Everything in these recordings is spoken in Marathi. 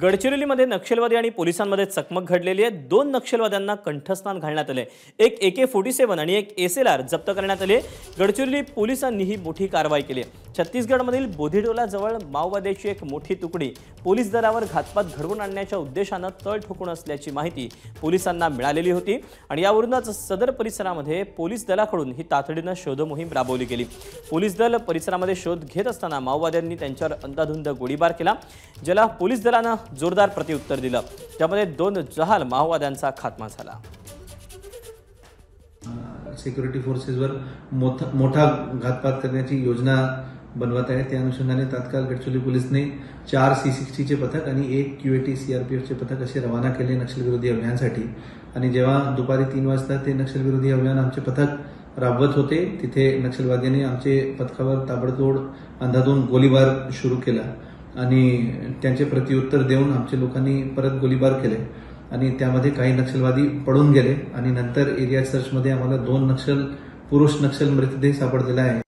गडचिरोलीमध्ये नक्षलवादी आणि पोलिसांमध्ये चकमक घडलेली आहे। दोन नक्षलवाद्यांना कंठस्नान घालण्यात आले। एक AK-47 आणि एक SLR जप्त करण्यात आले। गडचिरोली पोलिसांनी ही मोठी कारवाई केली आहे। छत्तीसगडमधील बोधिडोला जवळ माओवाद्यांची एक मोठी तुकडी पोलीस दलावर घातपात घडवून आणण्याच्या उद्देशाने तळ ठोकून असल्याची माहिती पोलिसांना मिळालेली होती आणि यावरूनच सदर परिसरामध्ये पोलीस दलाकडून ही तातडीने शोध मोहीम राबवली गेली। पोलीस दल परिसरामध्ये शोध घेत असताना माओवाद्यांनी त्यांच्यावर अंधाधुंद गोळीबार केला, ज्याला पोलीस दलाने जोरदार प्रत्युत्तर दिलं। त्यामध्ये दोन जहाल माओवाद्यांचा खात्मा झाला। सिक्युरिटी फोर्सेसवर मोठा घातपात करण्याची योजना बनवत आहे। त्या अनुषंगाने तात्काळ गडचिरोली पोलिसने 4 C60 चे पथक आणि 1 QAT CRPF चे पथक असे रवाना केले नक्षलविरोधी अभियानासाठी। आणि जेव्हा दुपारी 3 वाजता ते नक्षलविरोधी अभियान आमचे पथक राबवत होते, तिथे नक्षलवाद्यांनी आमचे पथकावर ताबडतोड अंधाधुंद गोळीबार सुरू केला आणि त्यांचे प्रत्युत्तर देऊन आमच्या लोकांनी परत गोळीबार केले आणि त्यामध्ये काही नक्षलवादी पळून गेले आणि नंतर एरिया सर्चमध्ये आम्हाला 2 पुरुष नक्षल मृतदेह सापडलेला आहे।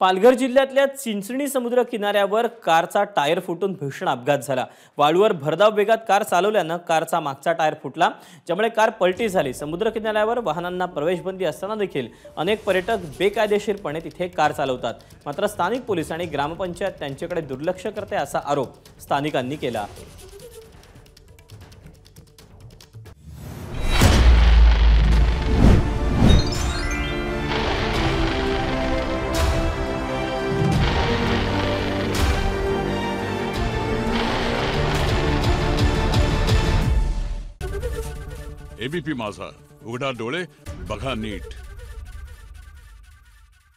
पालघर जिल्ह्यातल्या चिंचणी समुद्र किनाऱ्यावर कारचा टायर फुटून भीषण अपघात झाला। वाळूवर भरधाव वेगात कार चालवल्याने कारचा मागचा टायर फुटला, ज्यामुळे कार पलटी झाली। समुद्र किनाऱ्यावर वाहनांना प्रवेशबंदी असताना देखील अनेक पर्यटक बेकायदेशीरपणे तिथे कार चालवतात। मात्र स्थानिक पोलीस आणि ग्रामपंचायत त्यांच्याकडे दुर्लक्ष करते असा आरोप स्थानिकांनी केला। ABP माझा, उघडा डोळे बघा नीट।